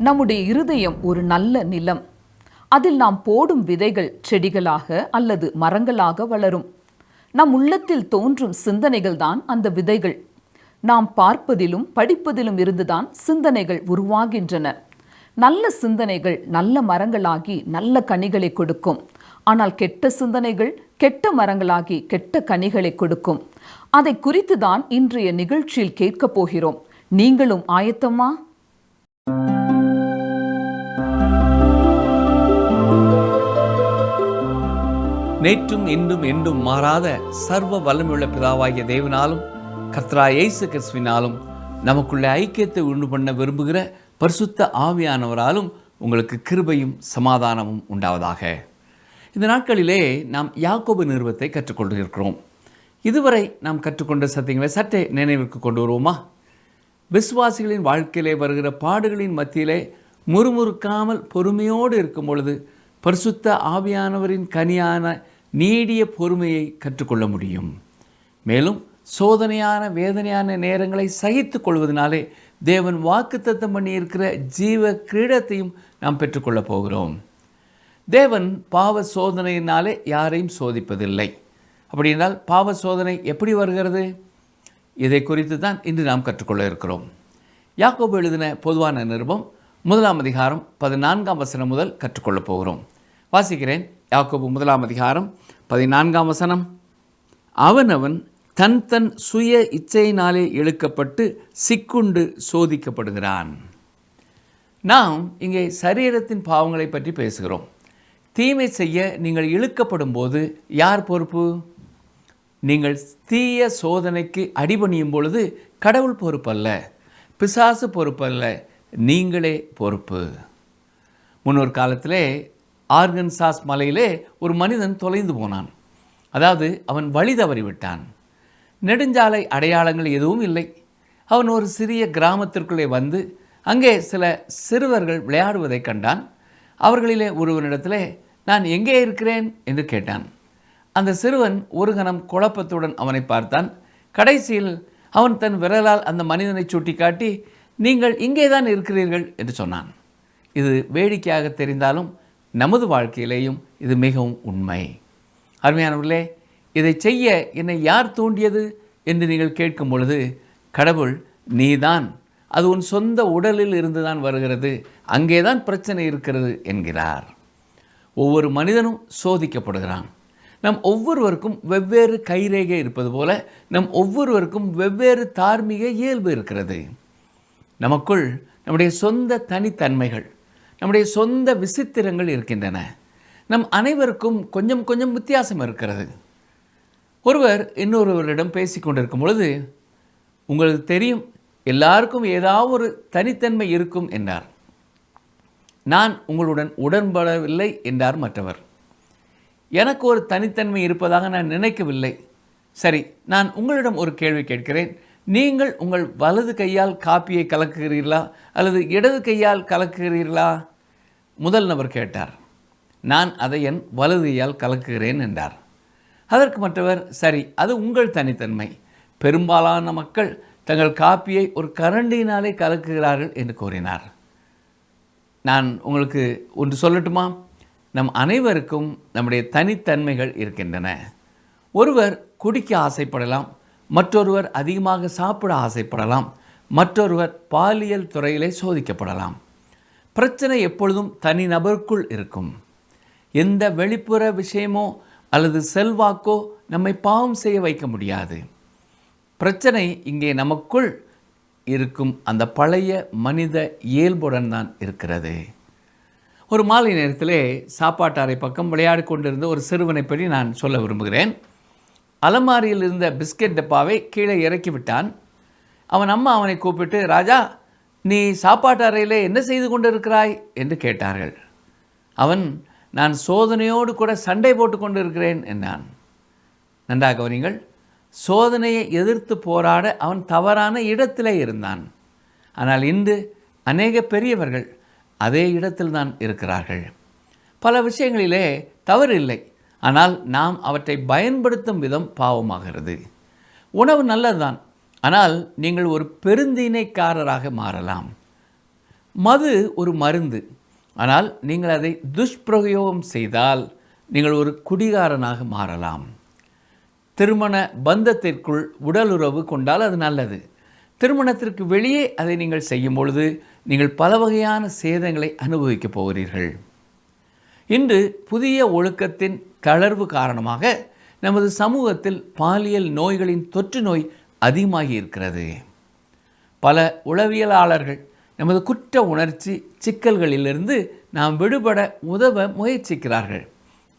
நம்முடைய இருதயம் ஒரு நல்ல நிலம். அதில் நாம் போடும் விதைகள் செடிகளாக அல்லது மரங்களாக வளரும். நம் உள்ளத்தில் தோன்றும் சிந்தனைகள் தான் அந்த விதைகள். நாம் பார்ப்பதிலும் படிப்பதிலும் இருந்துதான் சிந்தனைகள் உருவாகின்றன. நல்ல சிந்தனைகள் நல்ல மரங்களாகி நல்ல கனிகளை கொடுக்கும். ஆனால் கெட்ட சிந்தனைகள் கெட்ட மரங்களாகி கெட்ட கனிகளை கொடுக்கும். அதை குறித்து தான் இன்றைய நிகழ்ச்சியில் கேட்கப் போகிறோம். நீங்களும் ஆயத்தமா? நேற்றும் இன்றும் என்றும் மாறாத சர்வ வல்லமையுள்ள பிதாவாகிய தேவனாலும் கர்த்தராகிய இயேசு கிறிஸ்துவினாலும் நமக்குள்ள ஐக்கியத்தை உண்டு பண்ண விரும்புகிற பரிசுத்த ஆவியானவராலும் உங்களுக்கு கிருபையும் சமாதானமும் உண்டாவதாக. இந்த நாட்களிலே நாம் யாக்கோபு நிருபத்தை கற்றுக்கொண்டிருக்கிறோம். இதுவரை நாம் கற்றுக்கொண்ட சத்தியங்களை சற்றே நினைவிற்கு கொண்டு வருவோமா? விசுவாசிகளின் வாழ்க்கையிலே வருகிற பாடுகளின் மத்தியிலே முறுமுறுக்காமல் பொறுமையோடு இருக்கும் பொழுது பரிசுத்த ஆவியானவரின் கனியான நீடிய பொறுமையை கற்றுக்கொள்ள முடியும். மேலும் சோதனையான வேதனையான நேரங்களை சகித்து கொள்வதனாலே தேவன் வாக்குத்தத்தம் பண்ணியிருக்கிற ஜீவ கிரீடத்தையும் நாம் பெற்றுக்கொள்ளப் போகிறோம். தேவன் பாவ சோதனையினாலே யாரையும் சோதிப்பதில்லை. அப்படி என்றால் பாவ சோதனை எப்படி வருகிறது? இதை குறித்து தான் இன்று நாம் கற்றுக்கொள்ள இருக்கிறோம். யாக்கோபு எழுதின பொதுவான நிருபம் 1 அதிகாரம் 14 வசனம் முதல் கற்றுக்கொள்ளப் போகிறோம். வாசிக்கிறேன். யாக்கோபு 1 அதிகாரம் 14 வசனம். அவனவன் தன் தன் சுய இச்சையினாலே இழுக்கப்பட்டு சிக்குண்டு சோதிக்கப்படுகிறான். நாம் இங்கே சரீரத்தின் பாவங்களை பற்றி பேசுகிறோம். தீமை செய்ய நீங்கள் இழுக்கப்படும் போது யார் பொறுப்பு? நீங்கள் தீய சோதனைக்கு அடிபணியும் பொழுது கடவுள் பொறுப்பல்ல, பிசாசு பொறுப்பல்ல, நீங்களே பொறுப்பு. முன்னொரு காலத்திலே ஆர்கன்சாஸ் மலையிலே ஒரு மனிதன் தொலைந்து போனான். அதாவது அவன் வழி தவறிவிட்டான். நெடுஞ்சாலை அடையாளங்கள் எதுவும் இல்லை. அவன் ஒரு சிறிய கிராமத்திற்குள்ளே வந்து அங்கே சில சிறுவர்கள் விளையாடுவதை கண்டான். அவர்களிலே ஒருவனிடத்திலே நான் எங்கே இருக்கிறேன் என்று கேட்டான். அந்த சிறுவன் ஒரு கணம் குழப்பத்துடன் அவனை பார்த்தான். கடைசியில் அவன் தன் விரலால் அந்த மனிதனை சுட்டி காட்டி நீங்கள் இங்கே தான் இருக்கிறீர்கள் என்று சொன்னான். இது வேடிக்கையாக தெரிந்தாலும் நமது வாழ்க்கையிலேயும் இது மிகவும் உண்மை. அருமையானவர்களே, இதை செய்ய என்னை யார் தூண்டியது என்று நீங்கள் கேட்கும் பொழுது கடவுள் நீதான், அது உன் சொந்த உடலில் இருந்துதான் வருகிறது, அங்கேதான் பிரச்சனை இருக்கிறது என்கிறார். ஒவ்வொரு மனிதனும் சோதிக்கப்படுகிறான். நம் ஒவ்வொருவருக்கும் வெவ்வேறு கைரேகை இருப்பது போல நம் ஒவ்வொருவருக்கும் வெவ்வேறு தார்மீக இயல்பு இருக்கிறது. நமக்குள் நம்முடைய சொந்த தனித்தன்மைகள், நம்முடைய சொந்த விசித்திரங்கள் இருக்கின்றன. நம் அனைவருக்கும் கொஞ்சம் கொஞ்சம் வித்தியாசம் இருக்கிறது. ஒருவர் இன்னொருவரிடம் பேசி கொண்டிருக்கும் பொழுது உங்களுக்கு தெரியும் எல்லாருக்கும் ஏதாவது ஒரு தனித்தன்மை இருக்கும் என்றார். நான் உங்களுடன் உடன்படவில்லை என்றார் மற்றவர். எனக்கு ஒரு தனித்தன்மை இருப்பதாக நான் நினைக்கவில்லை. சரி, நான் உங்களிடம் ஒரு கேள்வி கேட்கிறேன். நீங்கள் உங்கள் வலது கையால் காப்பியை கலக்குகிறீர்களா அல்லது இடது கையால் கலக்குகிறீர்களா? முதல் நபர் கேட்டார். நான் அதை என் வலது கையால் கலக்குகிறேன் என்றார். அதற்கு மற்றவர், சரி, அது உங்கள் தனித்தன்மை. பெரும்பாலான மக்கள் தங்கள் காப்பியை ஒரு கரண்டியினாலே கலக்குகிறார்கள் என்று கூறினார். நான் உங்களுக்கு ஒன்று சொல்லட்டுமா? நம் அனைவருக்கும் நம்முடைய தனித்தன்மைகள் இருக்கின்றன. ஒருவர் குடிக்க ஆசைப்படலாம், மற்றொருவர் அதிகமாக சாப்பிட ஆசைப்படலாம், மற்றொருவர் பாலியல் துறையிலே சோதிக்கப்படலாம். பிரச்சனை எப்பொழுதும் தனி நபருக்குள் இருக்கும். எந்த வெளிப்புற விஷயமோ அல்லது செல்வாக்கோ நம்மை பாவம் செய்ய வைக்க முடியாது. பிரச்சனை இங்கே நமக்குள் இருக்கும் அந்த பழைய மனித இயல்புடன் தான் இருக்கிறது. ஒரு மாலை நேரத்திலே சாப்பாட்டு அறை பக்கம் விளையாடி கொண்டிருந்த ஒரு சிறுவனை பற்றி நான் சொல்ல விரும்புகிறேன். அலமாரியில் இருந்த பிஸ்கெட் டப்பாவை கீழே இறக்கி விட்டான். அவன் அம்மா அவனை கூப்பிட்டு, ராஜா, நீ சாப்பாட்டு அறையில் என்ன செய்து கொண்டிருக்கிறாய் என்று கேட்டார்கள். அவன், நான் சோதனையோடு கூட சண்டை போட்டு கொண்டு இருக்கிறேன் என்றான். நன்றாக கவனிங்கள். சோதனையை எதிர்த்து போராட அவன் தவறான இடத்திலே இருந்தான். ஆனால் இன்று அநேக பெரியவர்கள் அதே இடத்தில் தான் இருக்கிறார்கள். பல விஷயங்களிலே தவறு இல்லை, ஆனால் நாம் அவற்றை பயன்படுத்தும் விதம் பாவமாகிறது. உணவு நல்லதுதான், ஆனால் நீங்கள் ஒரு பெருந்தீனைக்காரராக மாறலாம். மது ஒரு மருந்து. ஆனால் நீங்கள் அதை துஷ்பிரயோகம் செய்தால் நீங்கள் ஒரு குடிகாரனாக மாறலாம். திருமண பந்தத்திற்குள் உடலுறவு கொண்டால் அது நல்லது. திருமணத்திற்கு வெளியே அதை நீங்கள் செய்யும் பொழுது நீங்கள் பல வகையான சேதங்களை அனுபவிக்கப் போகிறீர்கள். இன்று புதிய ஒழுக்கத்தின் தளர்வு காரணமாக நமது சமூகத்தில் பாலியல் நோய்களின் தொற்று நோய் அதிகமாகி இருக்கிறது. பல உளவியலாளர்கள் நமது குற்ற உணர்ச்சி சிக்கல்களிலிருந்து நாம் விடுபட உதவ முயற்சிக்கிறார்கள்.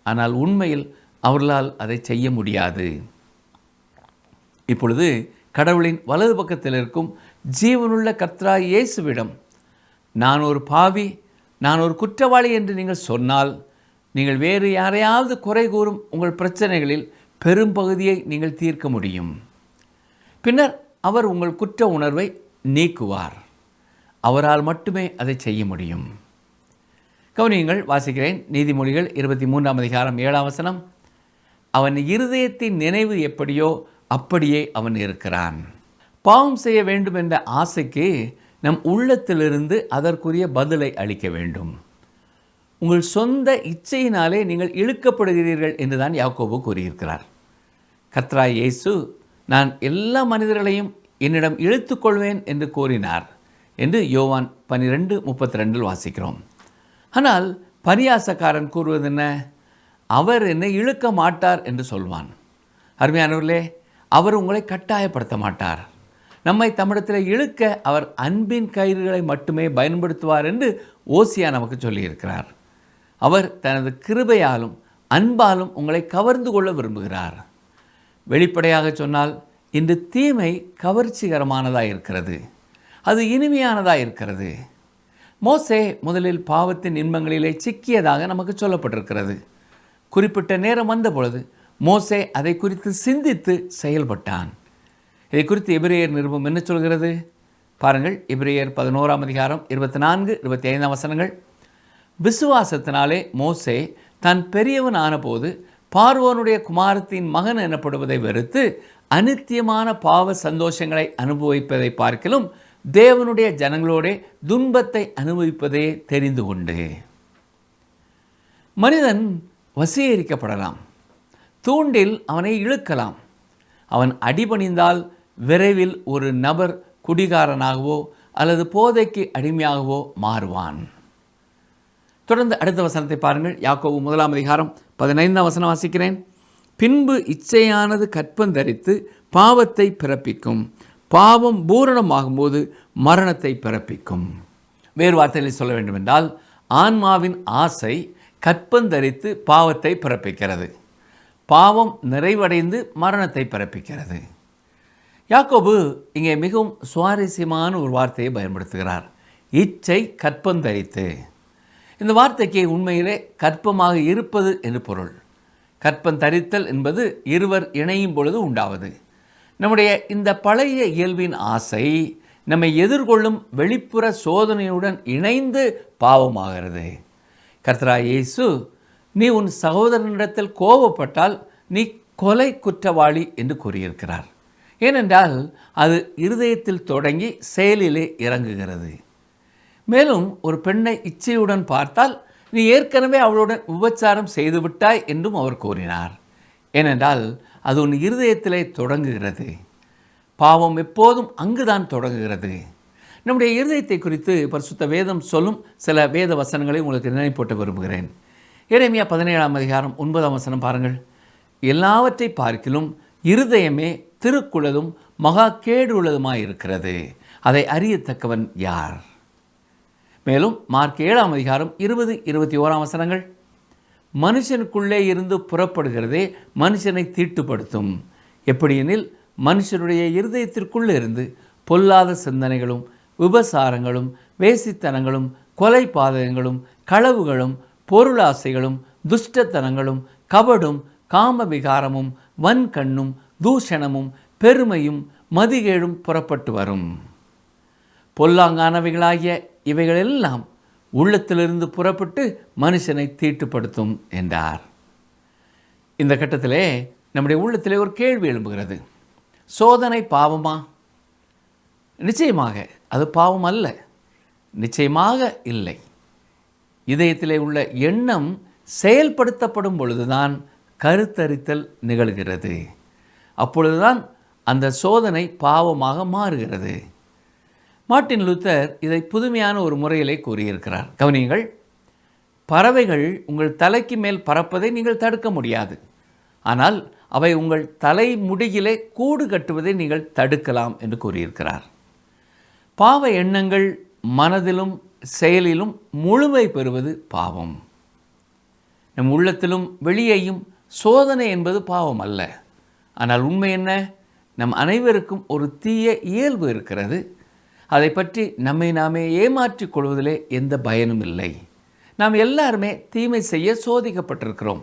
ஆனால் உண்மையில் அவர்களால் அதை செய்ய முடியாது. இப்பொழுது கடவுளின் வலது பக்கத்தில் இருக்கும் ஜீவனுள்ள கர்த்தராகிய இயேசுவிடம் நான் ஒரு பாவி, நான் ஒரு குற்றவாளி என்று நீங்கள் சொன்னால் நீங்கள் வேறு யாரையாவது குறை கூறும் உங்கள் பிரச்சனைகளில் பெரும்பகுதியை நீங்கள் தீர்க்க முடியும். பின்னர் அவர் உங்கள் குற்ற உணர்வை நீக்குவார். அவரால் மட்டுமே அதை செய்ய முடியும். கவனியுங்கள், வாசிக்கிறேன். நீதிமொழிகள் 23ஆம் அதிகாரம் 7ஆம் வசனம். அவன் இருதயத்தின் நினைவு எப்படியோ அப்படியே அவன் இருக்கிறான். பாவம் செய்ய வேண்டும் என்ற ஆசைக்கு நம் உள்ளத்திலிருந்து அதற்குரிய பதிலை அளிக்க வேண்டும். உங்கள் சொந்த இச்சையினாலே நீங்கள் இழுக்கப்படுகிறீர்கள் என்றுதான் யாக்கோபு கூறியிருக்கிறார். கர்த்தராகிய இயேசு நான் எல்லா மனிதர்களையும் என்னிடம் இழுத்துக்கொள்வேன் என்று கூறினார் என்று யோவான் 12:32 வாசிக்கிறோம். ஆனால் பரியாசக்காரன் கூறுவது என்ன? அவர் என்னை இழுக்க மாட்டார் என்று சொல்வான். அருமையானவர்களே, அவர் உங்களை கட்டாயப்படுத்த மாட்டார். நம்மை தம்மிடத்தில் இழுக்க அவர் அன்பின் கயிறுகளை மட்டுமே பயன்படுத்துவார் என்று ஓசியா நமக்கு சொல்லியிருக்கிறார். அவர் தனது கிருபையாலும் அன்பாலும் உங்களை கவர்ந்து கொள்ள விரும்புகிறார். வெளிப்படையாக சொன்னால் இன்று தீமை கவர்ச்சிகரமானதாக இருக்கிறது, அது இனிமையானதாக இருக்கிறது. மோசே முதலில் பாவத்தின் இன்பங்களிலே சிக்கியதாக நமக்கு சொல்லப்பட்டிருக்கிறது. குறிப்பிட்ட நேரம் வந்த பொழுது மோசே அதை குறித்து சிந்தித்து செயல்பட்டான். இதை குறித்து எபிரேயர் நிருபம் என்ன சொல்கிறது பாருங்கள். எபிரேயர் 11ஆம் அதிகாரம் 24-25 வசனங்கள். விசுவாசத்தினாலே மோசே தான் பெரியவன் ஆனபோது பார்வோனுடைய குமாரத்தின் மகன் எனப்படுவதை வெறுத்து அநித்தியமான பாவ சந்தோஷங்களை அனுபவிப்பதை பார்க்கிலும் தேவனுடைய ஜனங்களோட துன்பத்தை அனுபவிப்பதே தெரிந்து கொண்டு. மனிதன் வசீகரிக்கப்படலாம், தூண்டில் அவனை இழுக்கலாம். அவன் அடிபணிந்தால் விரைவில் ஒரு நபர் குடிகாரனாகவோ அல்லது போதைக்கு அடிமையாகவோ மாறுவான். தொடர்ந்து அடுத்த வசனத்தை பாருங்கள். யாக்கோபு 1ஆம் அதிகாரம் 15ஆம் வசனம் வாசிக்கிறேன். பின்பு இச்சையானது கற்பந்தரித்து பாவத்தை பிறப்பிக்கும், பாவம் பூரணமாகும்போது மரணத்தை பிறப்பிக்கும். வேறு வார்த்தைகளில் சொல்ல வேண்டுமென்றால் ஆன்மாவின் ஆசை கற்பந்தரித்து பாவத்தை பிறப்பிக்கிறது, பாவம் நிறைவடைந்து மரணத்தை பிறப்பிக்கிறது. யாக்கோபு இங்கே மிகவும் சுவாரஸ்யமான ஒரு வார்த்தையை பயன்படுத்துகிறார். இச்சை கற்பந்தரித்து. இந்த வார்த்தைக்கு உண்மையிலே கற்பமாக இருப்பது என்று பொருள். கற்பந்தரித்தல் என்பது இருவர் இணையும் பொழுது உண்டாவது. நம்முடைய இந்த பழைய இயல்பின் ஆசை நம்மை எதிர்கொள்ளும் வெளிப்புற சோதனையுடன் இணைந்து பாவமாகிறது. கர்த்தராகிய இயேசு நீ உன் சகோதரனிடத்தில் கோபப்பட்டால் நீ கொலை குற்றவாளி என்று கூறியிருக்கிறார். ஏனென்றால் அது இருதயத்தில் தொடங்கி செயலிலே இறங்குகிறது. மேலும் ஒரு பெண்ணை இச்சையுடன் பார்த்தால் நீ ஏற்கனவே அவளுடன் விபச்சாரம் செய்துவிட்டாய் என்றும் அவர் கூறினார். ஏனென்றால் அது உன் இருதயத்திலே தொடங்குகிறது. பாவம் எப்போதும் அங்குதான் தொடங்குகிறது. நம்முடைய இருதயத்தை குறித்து பரிசுத்த வேதம் சொல்லும் சில வேத வசனங்களை உங்களுக்கு நினைப்பூட்ட விரும்புகிறேன். எரேமியா 17ஆம் அதிகாரம் 9ஆம் வசனம் பாருங்கள். எல்லாவற்றை பார்க்கிலும் இருதயமே திருக்குள்ளதும் மகா கேடு உள்ளதுமாயிருக்கிறது, அதை அறியத்தக்கவன் யார்? மேலும் மார்க் 7ஆம் அதிகாரம் 20-21 வசனங்கள். மனுஷனுக்குள்ளே இருந்து புறப்படுகிறதே மனுஷனை தீட்டுப்படுத்தும். எப்படியெனில் மனுஷனுடைய இருதயத்திற்குள்ளே இருந்து பொல்லாத சிந்தனைகளும் விபசாரங்களும் வேசித்தனங்களும் கொலை பாதகங்களும் களவுகளும் பொருளாசைகளும் துஷ்டத்தனங்களும் கபடும் காம விகாரமும் வன்கண்ணும் தூஷணமும் பெருமையும் மதிகேடும் புறப்பட்டு வரும். பொல்லாங்கானவைகளாகிய இவைகளெல்லாம் உள்ளத்திலிருந்து புறப்பட்டு மனுஷனை தீட்டுப்படுத்தும் என்றார். இந்த கட்டத்திலே நம்முடைய உள்ளத்திலே ஒரு கேள்வி எழும்புகிறது. சோதனை பாவமா? நிச்சயமாக அது பாவம் அல்ல. நிச்சயமாக இல்லை. இதயத்திலே உள்ள எண்ணம் செயல்படுத்தப்படும் பொழுதுதான் கருத்தரித்தல் நிகழ்கிறது. அப்பொழுதுதான் அந்த சோதனை பாவமாக மாறுகிறது. மார்ட்டின் லூத்தர் இதை புதுமையான ஒரு முறையிலே கூறியிருக்கிறார். கவனியுங்கள், பறவைகள் உங்கள் தலைக்கு மேல் பறப்பதை நீங்கள் தடுக்க முடியாது. ஆனால் அவை உங்கள் தலை முடியிலே கூடு கட்டுவதை நீங்கள் தடுக்கலாம் என்று கூறியிருக்கிறார். பாவ எண்ணங்கள் மனதிலும் செயலிலும் முழுமை பெறுவது பாவம். நம் உள்ளத்திலும் வெளியேயும் சோதனை என்பது பாவம் அல்ல. ஆனால் உண்மை என்ன? நம் அனைவருக்கும் ஒரு தீய இயல்பு இருக்கிறது. அதை பற்றி நம்மை நாமே ஏமாற்றிக் கொள்வதிலே எந்த பயனும் இல்லை. நாம் எல்லாருமே தீமை செய்ய சோதிக்கப்பட்டிருக்கிறோம்.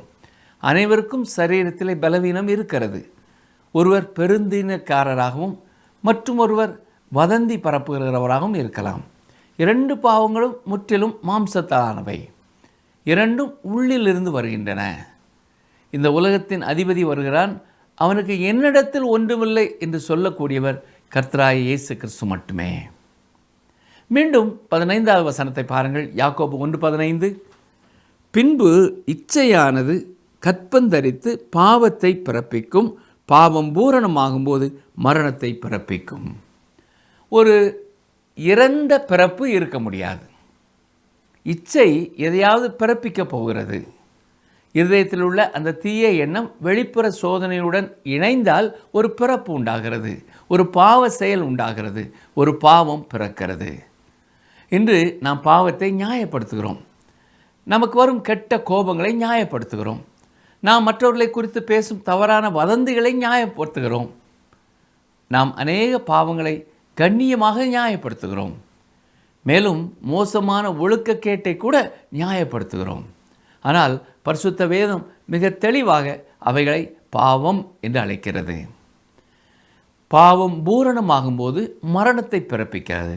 அனைவருக்கும் சரீரத்திலே பலவீனம் இருக்கிறது. ஒருவர் பெருந்தீனக்காரராகவும் மற்றும் ஒருவர் வதந்தி பரப்புகிறவராகவும் இருக்கலாம். இரண்டு பாவங்களும் முற்றிலும் மாம்சத்தாலானவை. இரண்டும் உள்ளிலிருந்து வருகின்றன. இந்த உலகத்தின் அதிபதி வருகிறான், அவனுக்கு என்னிடத்தில் ஒன்றுமில்லை என்று சொல்லக்கூடியவர் கர்த்தராகிய இயேசு கிறிஸ்து மட்டுமே. மீண்டும் 15வது வசனத்தை பாருங்கள். யாக்கோபு 1:15. பின்பு இச்சையானது கற்பந்தரித்து பாவத்தை பிறப்பிக்கும், பாவம் பூரணமாகும்போது மரணத்தை பிறப்பிக்கும். ஒரு இறந்த பிறப்பு இருக்க முடியாது. இச்சை எதையாவது பிறப்பிக்கப் போகிறது. இருதயத்தில் உள்ள அந்த தீய எண்ணம் வெளிப்புற சோதனையுடன் இணைந்தால் ஒரு பிறப்பு உண்டாகிறது, ஒரு பாவ செயல் உண்டாகிறது, ஒரு பாவம் பிறக்கிறது. இன்று நாம் பாவத்தை நியாயப்படுத்துகிறோம். நமக்கு வரும் கெட்ட கோபங்களை நியாயப்படுத்துகிறோம். நாம் மற்றவர்களை குறித்து பேசும் தவறான வதந்திகளை நியாயப்படுத்துகிறோம். நாம் அநேக பாவங்களை கண்ணியமாக நியாயப்படுத்துகிறோம். மேலும் மோசமான ஒழுக்கக்கேட்டை கூட நியாயப்படுத்துகிறோம். ஆனால் பரிசுத்த வேதம் மிக தெளிவாக அவைகளை பாவம் என்று அழைக்கிறது. பாவம் பூரணமாகும்போது மரணத்தை பிறப்பிக்கிறது.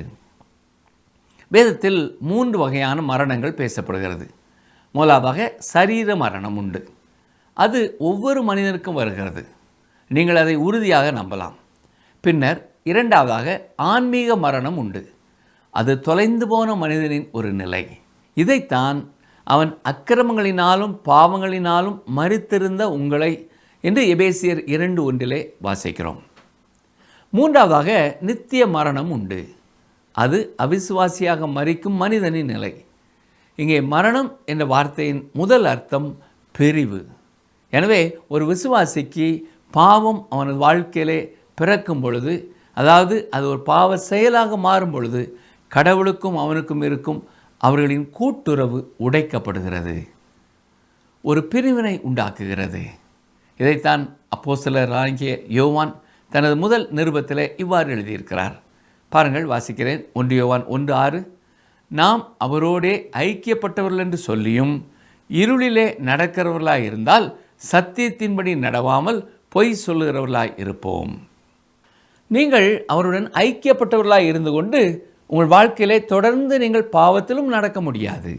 வேதத்தில் 3 வகையான மரணங்கள் பேசப்படுகிறது. முதலாவதாக சரீர மரணம் உண்டு. அது ஒவ்வொரு மனிதனுக்கும் வருகிறது. நீங்கள் அதை உறுதியாக நம்பலாம். பின்னர் இரண்டாவதாக ஆன்மீக மரணம் உண்டு. அது தொலைந்து போன மனிதனின் ஒரு நிலை. இதைத்தான் அவன் அக்கிரமங்களினாலும் பாவங்களினாலும் மரித்திருந்த உங்களை என்று எபேசியர் 2:1 வாசிக்கிறோம். மூன்றாவதாக நித்திய மரணம் உண்டு. அது அவிசுவாசியாக மரிக்கும் மனிதனின் நிலை. இங்கே மரணம் என்ற வார்த்தையின் முதல் அர்த்தம் பிரிவு. எனவே ஒரு விசுவாசிக்கு பாவம் அவனது வாழ்க்கையிலே பிறக்கும் பொழுது, அதாவது அது ஒரு பாவ செயலாக மாறும் பொழுது, கடவுளுக்கும் அவனுக்கும் இருக்கும் அவர்களின் கூட்டுறவு உடைக்கப்படுகிறது, ஒரு பிரிவினை உண்டாக்குகிறது. இதைத்தான் அப்போஸ்தலராகிய யோவான் தனது முதல் நிருபத்திலே இவ்வாறு எழுதியிருக்கிறார். பாருங்கள், வாசிக்கிறேன். 1 யோவான் 1:6. நாம் அவரோடே ஐக்கியப்பட்டவர்கள் என்று சொல்லியும் இருளிலே நடக்கிறவர்களாய் இருந்தால் சத்தியத்தின்படி நடவாமல் பொய் சொல்லுகிறவர்களாய் இருப்போம். நீங்கள் அவருடன் ஐக்கியப்பட்டவர்களாய் இருந்து கொண்டு உங்கள் வாழ்க்கையிலே தொடர்ந்து நீங்கள் பாவத்திலும் நடக்க முடியாது.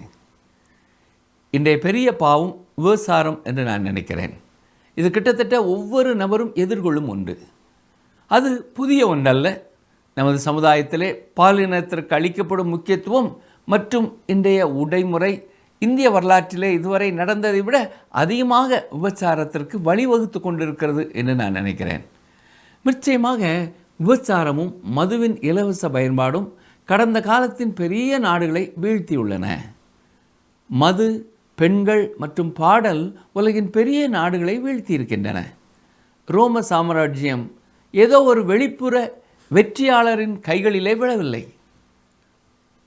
இன்றைய பெரிய பாவம் விபசாரம் என்று நான் நினைக்கிறேன். இது கிட்டத்தட்ட ஒவ்வொரு நபரும் எதிர்கொள்ளும் ஒன்று. அது புதிய ஒன்றல்ல. நமது சமுதாயத்திலே பாலினத்திற்கு அளிக்கப்படும் முக்கியத்துவம் மற்றும் இன்றைய உடைமுறை இந்திய வரலாற்றிலே இதுவரை நடந்ததை விட அதிகமாக விபச்சாரத்திற்கு வழிவகுத்து கொண்டிருக்கிறது என்று நான் நினைக்கிறேன். நிச்சயமாக விபச்சாரமும் மதுவின் இலவச பயன்பாடும் கடந்த காலத்தின் பெரிய நாடுகளை வீழ்த்தியுள்ளன. மது, பெண்கள் மற்றும் பாடல் உலகின் பெரிய நாடுகளை வீழ்த்தியிருக்கின்றன. ரோம சாம்ராஜ்யம் ஏதோ ஒரு வெளிப்புற வெற்றியாளரின் கைகளிலே விழவில்லை.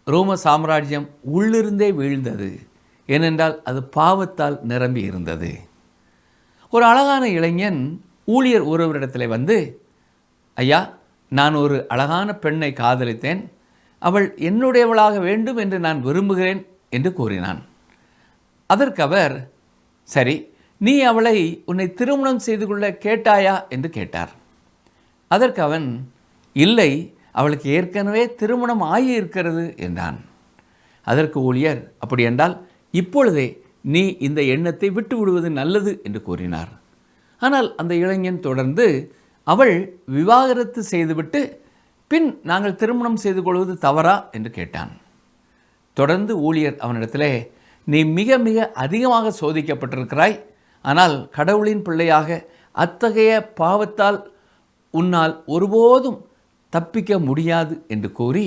ரோம சாம்ராஜ்யம் உள்ளிருந்தே வீழ்ந்தது. ஏனென்றால் அது பாவத்தால் நிரம்பி இருந்தது. ஒரு அழகான இளைஞன் ஊழியர் ஒருவரிடத்தில் வந்து, ஐயா, நான் ஒரு அழகான பெண்ணை காதலித்தேன், அவள் என்னுடையவளாக வேண்டும் என்று நான் விரும்புகிறேன் என்று கூறினான். அதற்கு அவர், சரி, நீ அவளை உன்னை திருமணம் செய்து கொள்ள கேட்டாயா என்று கேட்டார். அதற்கு அவன், இல்லை, அவளுக்கு ஏற்கனவே திருமணம் ஆகியிருக்கிறது என்றான். அதற்கு ஊழியர், அப்படி என்றால் இப்பொழுதே நீ இந்த எண்ணத்தை விட்டு விடுவது நல்லது என்று கூறினார். ஆனால் அந்த இளைஞன் தொடர்ந்து, அவள் விவாகரத்து செய்துவிட்டு பின் நாங்கள் திருமணம் செய்து கொள்வது தவறா என்று கேட்டான். தொடர்ந்து ஊழியர் அவனிடத்திலே, நீ மிக மிக அதிகமாக சோதிக்கப்பட்டிருக்கிறாய், ஆனால் கடவுளின் பிள்ளையாக அத்தகைய பாவத்தால் உன்னால் ஒருபோதும் தப்பிக்க முடியாது என்று கூறி,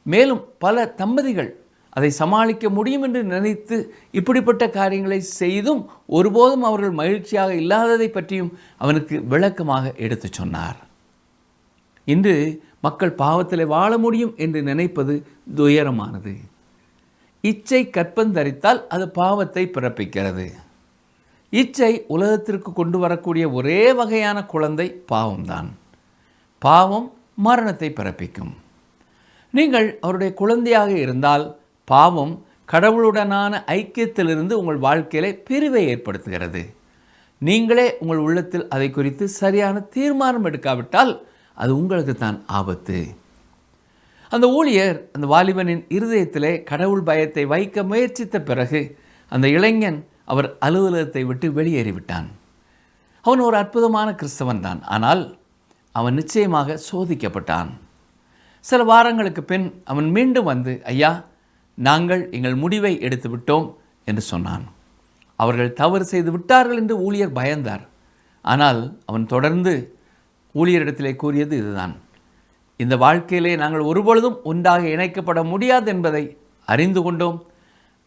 மேலும் பல தம்பதிகள் அதை சமாளிக்க முடியும் என்று நினைத்து இப்படிப்பட்ட காரியங்களை செய்தும் ஒருபோதும் அவர்கள் மகிழ்ச்சியாக இல்லாததை பற்றியும் அவனுக்கு விளக்கமாக எடுத்து சொன்னார். இன்று மக்கள் பாவத்தில் வாழ முடியும் என்று நினைப்பது துயரமானது. இச்சை கற்பந்தரித்தால் அது பாவத்தை பிறப்பிக்கிறது. இச்சை உலகத்திற்கு கொண்டு வரக்கூடிய ஒரே வகையான குழந்தை பாவம்தான். பாவம் மரணத்தை பிறப்பிக்கும். நீங்கள் அவருடைய குழந்தையாக இருந்தால் பாவம் கடவுளுடனான ஐக்கியத்திலிருந்து உங்கள் வாழ்க்கையிலே பிரிவை ஏற்படுத்துகிறது. நீங்களே உங்கள் உள்ளத்தில் அதை குறித்து சரியான தீர்மானம் எடுக்காவிட்டால் அது உங்களுக்கு தான் ஆபத்து. அந்த ஊழியர் அந்த வாலிபனின் இருதயத்திலே கடவுள் பயத்தை வைக்க முயற்சித்த பிறகு அந்த இளைஞன் அவர் அலுவலகத்தை விட்டு வெளியேறிவிட்டான். அவன் ஒரு அற்புதமான கிறிஸ்தவன் தான். ஆனால் அவன் நிச்சயமாக சோதிக்கப்பட்டான். சில வாரங்களுக்கு பின் அவன் மீண்டும் வந்து, ஐயா, நாங்கள் எங்கள் முடிவை எடுத்து விட்டோம் என்று சொன்னான். அவர்கள் தவறு செய்து விட்டார்கள் என்று ஊழியர் பயந்தார். ஆனால் அவன் தொடர்ந்து ஊழியரிடத்திலே கூறியது இதுதான்: இந்த வாழ்க்கையிலே நாங்கள் ஒருபொழுதும் ஒன்றாக இணைக்கப்பட முடியாது என்பதை அறிந்து கொண்டோம்.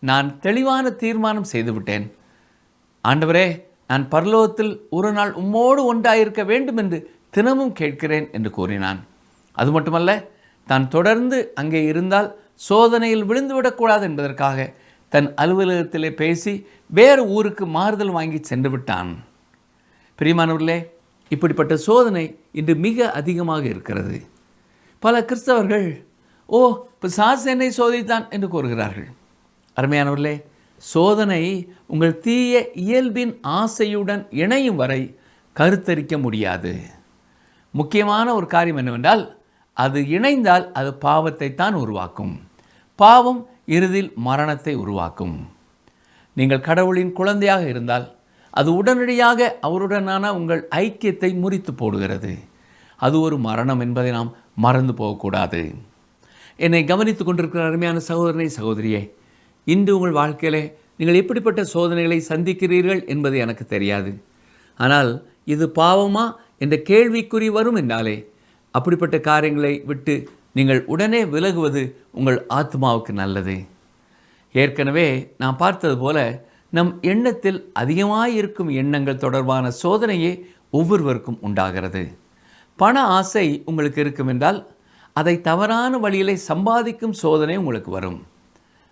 நான் தெளிவான தீர்மானம் செய்துவிட்டேன். ஆண்டவரே, நான் பரலோகத்தில் ஒரு நாள் உம்மோடு ஒன்றாயிருக்க வேண்டும் என்று தினமும் கேட்கிறேன் என்று கூறினான். அது மட்டுமல்ல, தான் தொடர்ந்து அங்கே இருந்தால் சோதனையில் விழுந்துவிடக்கூடாது என்பதற்காக தன் அலுவலகத்திலே பேசி வேறு ஊருக்கு மாறுதல் வாங்கி சென்று விட்டான். பிரியமானவர்களே, இப்படிப்பட்ட சோதனை இன்று மிக அதிகமாக இருக்கிறது. பல கிறிஸ்தவர்கள், ஓ, பிசாசு என்னை சோதித்தான் என்று கூறுகிறார்கள். அருமையானவர்களே, சோதனை உங்கள் தீய இயல்பின் ஆசையுடன் இணையும் வரை கருத்தரிக்க முடியாது. முக்கியமான ஒரு காரியம் என்னவென்றால், அது இணைந்தால் அது பாவத்தை தான் உருவாக்கும். பாவம் இறுதியில் மரணத்தை உருவாக்கும். நீங்கள் கடவுளின் குழந்தையாக இருந்தால் அது உடனடியாக அவருடனான உங்கள் ஐக்கியத்தை முறித்து போடுகிறது. அது ஒரு மரணம் என்பதை நாம் மறந்து போகக்கூடாது. என்னை கவனித்து கொண்டிருக்கிற அருமையான சகோதரனை, சகோதரியே, இன்று உங்கள் வாழ்க்கையிலே நீங்கள் எப்படிப்பட்ட சோதனைகளை சந்திக்கிறீர்கள் என்பது எனக்கு தெரியாது. ஆனால் இது பாவமா என்ற கேள்விக்குறி வரும் என்றாலே அப்படிப்பட்ட காரியங்களை விட்டு நீங்கள் உடனே விலகுவது உங்கள் ஆத்மாவுக்கு நல்லது. ஏற்கனவே நாம் பார்த்தது போல நம் எண்ணத்தில் அதிகமாயிருக்கும் எண்ணங்கள் தொடர்பான சோதனையே ஒவ்வொருவருக்கும் உண்டாகிறது. பண ஆசை உங்களுக்கு இருக்கும் என்றால் அதை தவறான வழியிலே சம்பாதிக்கும் சோதனை உங்களுக்கு வரும்.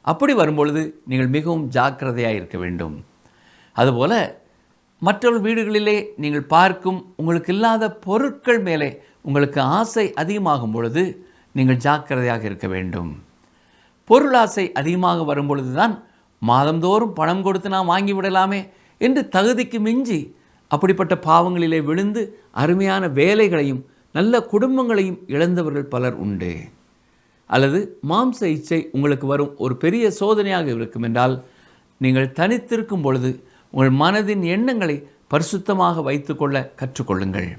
அப்படி வரும்பொழுது நீங்கள் மிகவும் ஜாக்கிரதையாக இருக்க வேண்டும். அதுபோல் மற்றொரு வீடுகளிலே நீங்கள் பார்க்கும் உங்களுக்கு இல்லாத பொருட்கள் மேலே உங்களுக்கு ஆசை அதிகமாகும் பொழுது நீங்கள் ஜாக்கிரதையாக இருக்க வேண்டும். பொருளாசை அதிகமாக வரும் பொழுது தான் மாதந்தோறும் பணம் கொடுத்து நாம் வாங்கிவிடலாமே என்று தகுதிக்கு மிஞ்சி அப்படிப்பட்ட பாவங்களிலே விழுந்து அருமையான வேலைகளையும் நல்ல குடும்பங்களையும் இழந்தவர்கள் பலர் உண்டு. அல்லது மாம்ச இச்சை உங்களுக்கு வரும் ஒரு பெரிய சோதனையாக இருக்கும் என்றால் நீங்கள் தனித்திருக்கும் பொழுது உங்கள் மனதின் எண்ணங்களை பரிசுத்தமாக வைத்துக்கொள்ள கற்றுக்கொள்ளுங்கள்.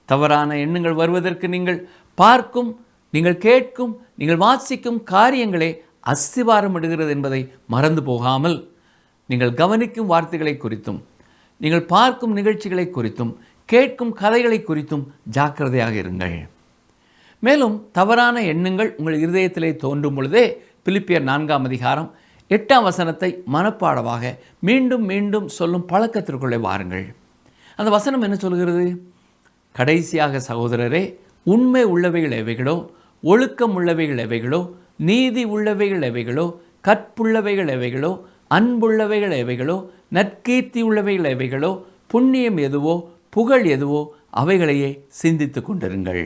தவறான எண்ணங்கள் வருவதற்கு நீங்கள் பார்க்கும், நீங்கள் கேட்கும், நீங்கள் வாசிக்கும் காரியங்களே அஸ்திவாரம் இடுகிறது என்பதை மறந்து போகாமல் நீங்கள் கவனிக்கும் வார்த்தைகளை குறித்தும், நீங்கள் பார்க்கும் நிகழ்ச்சிகளை குறித்தும், கேட்கும் கதைகளை குறித்தும் ஜாக்கிரதையாக இருங்கள். மேலும் தவறான எண்ணங்கள் உங்கள் இருதயத்திலே தோன்றும் பொழுதே பிலிப்பியர் 4ஆம் அதிகாரம் 8ஆம் வசனத்தை மனப்பாடமாக மீண்டும் மீண்டும் சொல்லும் பழக்கத்திற்குள்ளே வாருங்கள். அந்த வசனம் என்ன சொல்கிறது? கடைசியாக சகோதரரே, உண்மை உள்ளவைகள் எவைகளோ, ஒழுக்கம் உள்ளவைகள் எவைகளோ, நீதி உள்ளவைகள் எவைகளோ, கற்புள்ளவைகள் எவைகளோ, அன்புள்ளவைகள் எவைகளோ, நற்கீர்த்தி உள்ளவைகள் எவைகளோ, புண்ணியம் எதுவோ, புகழ் எதுவோ, அவைகளையே சிந்தித்து கொண்டிருங்கள்.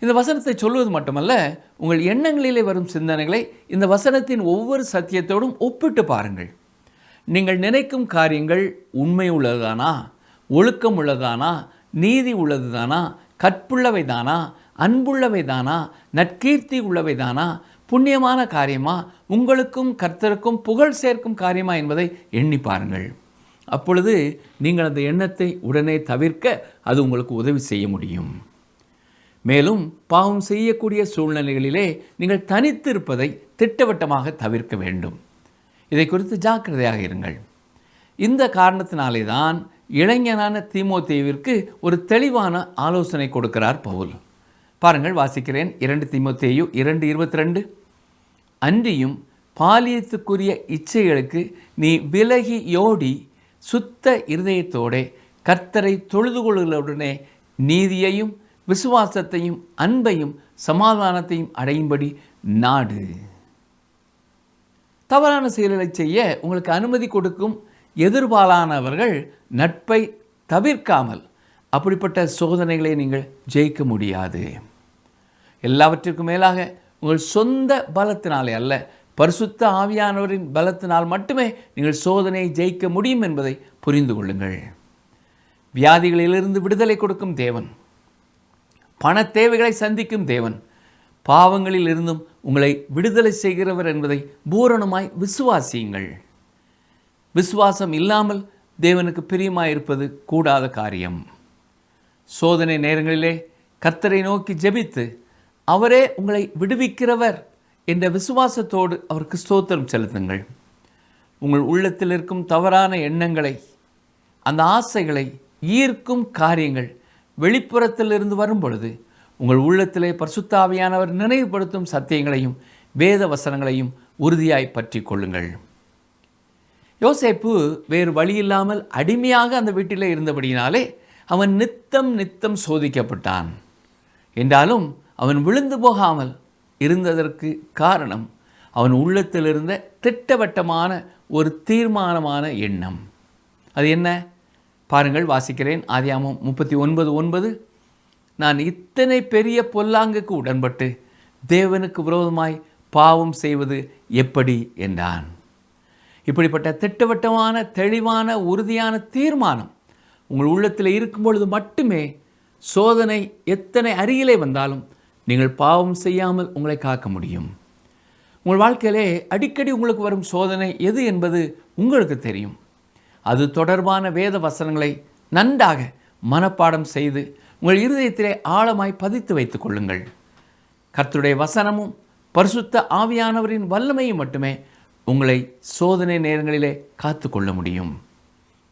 இந்த வசனத்தை சொல்வது மட்டுமல்ல, உங்கள் எண்ணங்களிலே வரும் சிந்தனைகளை இந்த வசனத்தின் ஒவ்வொரு சத்தியத்தோடும் ஒப்பிட்டு பாருங்கள். நீங்கள் நினைக்கும் காரியங்கள் உண்மை உள்ளதுதானா, ஒழுக்கம் உள்ளதானா, நீதி உள்ளதுதானா, கற்புள்ளவை தானா, அன்புள்ளவை தானா, நற்கீர்த்தி உள்ளவை தானா, புண்ணியமான காரியமா, உங்களுக்கும் கர்த்தருக்கும் புகழ் சேர்க்கும் காரியமா என்பதை எண்ணி பாருங்கள். அப்பொழுது நீங்கள் அந்த எண்ணத்தை உடனே தவிர்க்க அது உங்களுக்கு உதவி செய்ய முடியும். மேலும் பாவம் செய்யக்கூடிய சூழ்நிலைகளிலே நீங்கள் தனித்திருப்பதை திட்டவட்டமாக தவிர்க்க வேண்டும். இதை குறித்து ஜாக்கிரதையாக இருங்கள். இந்த காரணத்தினாலே தான் இளைஞனான தீமோத்தேயுவிற்கு ஒரு தெளிவான ஆலோசனை கொடுக்கிறார் பவுல். பாருங்கள், வாசிக்கிறேன். 2 தீமோத்தேயு 2:22. அன்றியும் பாலியத்துக்குரிய இச்சைகளுக்கு நீ விலகியோடி சுத்த இருதயத்தோடே கர்த்தரை தொழுது கொள்ளுதலுடனே நீதியையும் விசுவாசத்தையும் அன்பையும் சமாதானத்தையும் அடையும்படி நாடு. தவறான செயல்களை செய்ய உங்களுக்கு அனுமதி கொடுக்கும் எதிர்பாலானவர்கள் நட்பை தவிர்க்காமல் அப்படிப்பட்ட சோதனைகளை நீங்கள் ஜெயிக்க முடியாது. எல்லாவற்றிற்கும் மேலாக உங்கள் சொந்த பலத்தினாலே அல்ல, பரிசுத்த ஆவியானவரின் பலத்தினால் மட்டுமே நீங்கள் சோதனையை ஜெயிக்க முடியும் என்பதை புரிந்து கொள்ளுங்கள். வியாதிகளிலிருந்து விடுதலை கொடுக்கும் தேவன், பண தேவைகளை சந்திக்கும் தேவன், பாவங்களில் இருந்தும் உங்களை விடுதலை செய்கிறவர் என்பதை பூரணமாய் விசுவாசியுங்கள். விசுவாசம் இல்லாமல் தேவனுக்கு பிரியமாயிருப்பது கூடாத காரியம். சோதனை நேரங்களிலே கர்த்தரை நோக்கி ஜெபித்து அவரே உங்களை விடுவிக்கிறவர் என்ற விசுவாசத்தோடு அவருக்கு ஸ்தோத்திரம் செலுத்துங்கள். உங்கள் உள்ளத்தில் இருக்கும் தவறான எண்ணங்களை, அந்த ஆசைகளை ஈர்க்கும் காரியங்கள் வெளிப்புறத்திலிருந்து வரும் பொழுது உங்கள் உள்ளத்திலே பரிசுத்த ஆவியானவர் நினைவுபடுத்தும் சத்தியங்களையும் வேத வசனங்களையும் உறுதியாய் பற்றி கொள்ளுங்கள். யோசேப்பு வேறு வழியில்லாமல் அடிமையாக அந்த வீட்டிலே இருந்தபடியினாலே அவன் நித்தம் சோதிக்கப்பட்டான். என்றாலும் அவன் விழுந்து போகாமல் இருந்ததற்கு காரணம் அவன் உள்ளத்தில் இருந்த திட்டவட்டமான ஒரு தீர்மானமான எண்ணம். அது என்ன? பாருங்கள், வாசிக்கிறேன். ஆதியாகமம் 39:9. நான் இத்தனை பெரிய பொல்லாங்குக்கு உடன்பட்டு தேவனுக்கு விரோதமாய் பாவம் செய்வது எப்படி என்றான். இப்படிப்பட்ட திட்டவட்டமான தெளிவான உறுதியான தீர்மானம் உங்கள் உள்ளத்தில் இருக்கும் பொழுது மட்டுமே சோதனை எத்தனை அருகிலே வந்தாலும் நீங்கள் பாவம் செய்யாமல் உங்களை காக்க முடியும். உங்கள் வாழ்க்கையிலே அடிக்கடி உங்களுக்கு வரும் சோதனை எது என்பது உங்களுக்கு தெரியும். அது தொடர்பான வேத வசனங்களை நன்றாக மனப்பாடம் செய்து உங்கள் இருதயத்திலே ஆழமாய் பதித்து வைத்துக் கொள்ளுங்கள். கர்த்தருடைய வசனமும் பரிசுத்த ஆவியானவரின் வல்லமையும் மட்டுமே உங்களை சோதனை நேரங்களிலே காத்து கொள்ள முடியும்.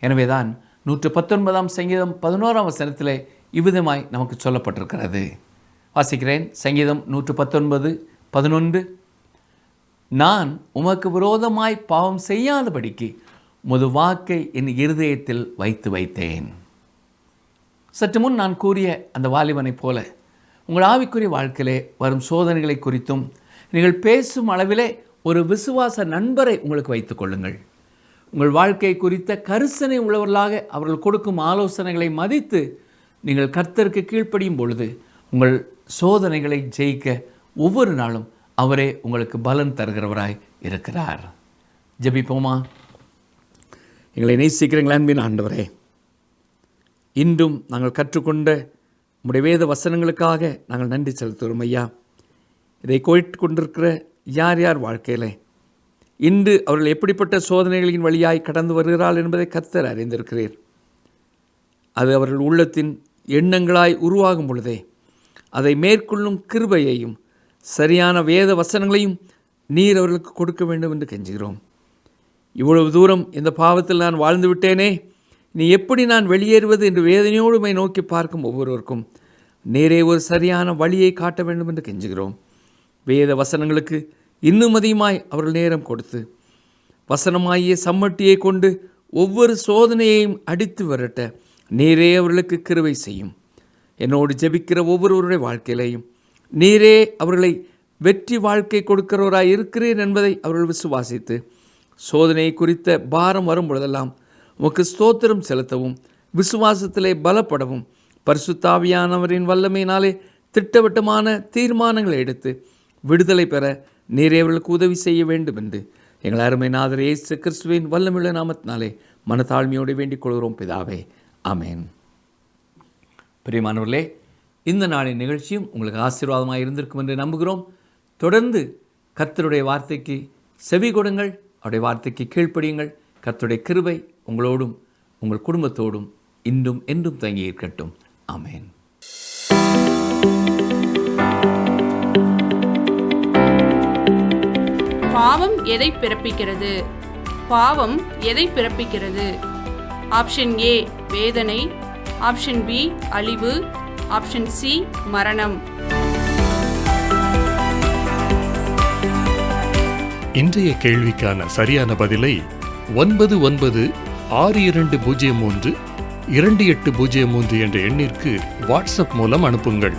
எனவேதான் 119 சங்கீதம் 11 வசனத்திலே இவ்விதமாய் நமக்கு சொல்லப்பட்டிருக்கிறது. வாசிக்கிறேன். சங்கீதம் 119:11. நான் உமக்கு விரோதமாய் பாவம் செய்யாதபடிக்கு உமது வாக்கை என் இருதயத்தில் வைத்தேன். சற்று முன் நான் கூறிய அந்த வாலிபனைப் போல உங்கள் ஆவிக்குரிய வாழ்க்கையிலே வரும் சோதனைகளை குறித்தும் நீங்கள் பேசும் அளவிலே ஒரு விசுவாச நண்பரை உங்களுக்கு வைத்துக் கொள்ளுங்கள். உங்கள் வாழ்க்கை குறித்த கரிசனை உள்ளவர்களாக அவர்கள் கொடுக்கும் ஆலோசனைகளை மதித்து நீங்கள் கர்த்தருக்கு கீழ்ப்படியும் பொழுது உங்கள் சோதனைகளை ஜெயிக்க ஒவ்வொரு நாளும் அவரே உங்களுக்கு பலன் தருகிறவராய் இருக்கிறார். ஜெபிப்போமா. எங்களை நேசிக்கிறீங்களா அன்பின் ஆண்டவரே, இன்றும் நாங்கள் கற்றுக்கொண்ட உம்முடைய வேத வசனங்களுக்காக நாங்கள் நன்றி செலுத்துகிறோம் ஐயா. இதை கேட்டுக்கொண்டிருக்கிற யார் யார் வாழ்க்கையில் இன்று அவர்கள் எப்படிப்பட்ட சோதனைகளின் வழியாய் கடந்து வருகிறார்கள் என்பதை கர்த்தர் அறிந்திருக்கிறீர். அது அவர்கள் உள்ளத்தின் எண்ணங்களாய் உருவாகும் பொழுதே அதை மேற்கொள்ளும் கிருபையையும் சரியான வேத வசனங்களையும் நீர் அவர்களுக்கு கொடுக்க வேண்டும் என்று கெஞ்சுகிறோம். இவ்வளவு தூரம் இந்த பாவத்தில் நான் வாழ்ந்து விட்டேனே, நீ எப்படி நான் வெளியேறுவது என்று வேதனையோடுமை நோக்கி பார்க்கும் ஒவ்வொருவருக்கும் நேரே ஒரு சரியான வழியை காட்ட வேண்டும் என்று கெஞ்சுகிறோம். வேத வசனங்களுக்கு இன்னும் அதிகமாய் அவர்கள் நேரம் கொடுத்து வசனமாகிய சம்மட்டியை கொண்டு ஒவ்வொரு சோதனையையும் அடித்து விரட்ட நீரே அவர்களுக்கு கிருபை செய்யும். என்னோடு ஜெபிக்கிற ஒவ்வொருவருடைய வாழ்க்கையிலையும் நீரே அவர்களை வெற்றி வாழ்க்கை கொடுக்கிறவராய் இருக்கிறீர் என்பதை அவர்கள் விசுவாசித்து சோதனை குறித்த பாரம் வரும் பொழுதெல்லாம் உமக்கு ஸ்தோத்திரம் செலுத்தவும் விசுவாசத்திலே பலப்படவும் பரிசுத்த ஆவியானவரின் வல்லமையினாலே திட்டவட்டமான தீர்மானங்களை எடுத்து விடுதலை பெற நீரே அவர்களுக்கு உதவி செய்ய வேண்டும் என்று எங்கள் அருமை நாதர் இயேசு கிறிஸ்துவின் வல்லமையுள்ள நாமத்தினாலே மனத்தாழ்மையோடு வேண்டிக் கொள்கிறோம் பிதாவே. ஆமேன். பிரியமானவர்களே, இந்த நாளின் நிகழ்ச்சியும் உங்களுக்கு ஆசீர்வாதமாக இருந்திருக்கும் என்று நம்புகிறோம். தொடர்ந்து கர்த்தருடைய வார்த்தைக்கு செவி கொடுங்கள், அவருடைய வார்த்தைக்கு கீழ்ப்படியுங்கள். கர்த்தருடைய கிருபை உங்களோடும் உங்கள் குடும்பத்தோடும் இன்றும் என்றும் தங்கி இருக்கட்டும். ஆமேன். பாவம் எதை பிறப்பிக்கிறது? பாவம் எதை பிறப்பிக்கிறது? ஆப்ஷன் ஏ வேதனை, ஆப்ஷன் பி அழிவு, ஆப்ஷன் சி மரணம். இன்றைய கேள்விக்கான சரியான பதிலை 9962032803 என்ற எண்ணிற்கு வாட்ஸ்அப் மூலம் அனுப்புங்கள்.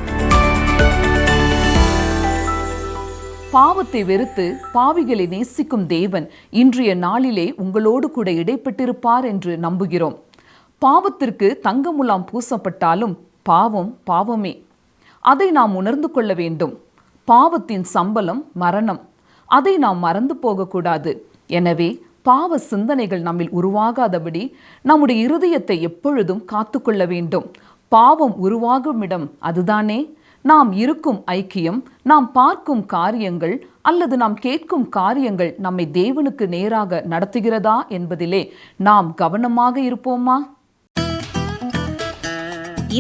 பாவத்தை வெறுத்து பாவிகளை நேசிக்கும் தேவன் இன்றைய நாளிலே உங்களோடு கூட இடைப்பட்டிருப்பார் என்று நம்புகிறோம். பாவத்திற்கு தங்கமுலாம் பூசப்பட்டாலும் பாவம் பாவமே. அதை நாம் உணர்ந்து கொள்ள வேண்டும். பாவத்தின் சம்பளம் மரணம். அதை நாம் மறந்து போகக்கூடாது. எனவே பாவ சிந்தனைகள் நம்மில் உருவாகாதபடி நம்முடைய இருதயத்தை எப்பொழுதும் காத்துக்கொள்ள வேண்டும். பாவம் உருவாகும் இடம் அதுதானே. நாம் இருக்கும் ஐக்கியம், நாம் பார்க்கும் காரியங்கள் அல்லது நாம் கேட்கும் காரியங்கள் நம்மை தேவனுக்கு நேராக நடத்துகிறதா என்பதிலே நாம் கவனமாக இருப்போமா?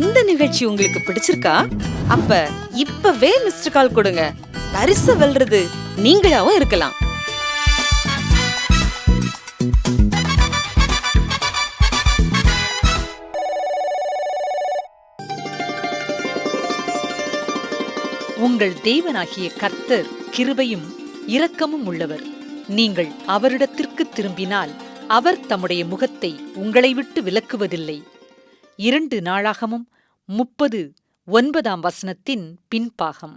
இந்த நிகழ்ச்சி உங்களுக்கு பிடிச்சிருக்கா? அப்ப இப்பவே மிஸ்டர் கால் கொடுங்க. பரிசு வெல்றது நீங்களாவும் இருக்கலாம். உங்கள் தேவனாகிய கர்த்தர் கிருபையும் இரக்கமும் உள்ளவர். நீங்கள் அவரிடத்திற்கு திரும்பினால் அவர் தம்முடைய முகத்தை உங்களை விட்டு விலக்குவதில்லை. 2 நாளாகமம் 30:9 பின்பாகம்.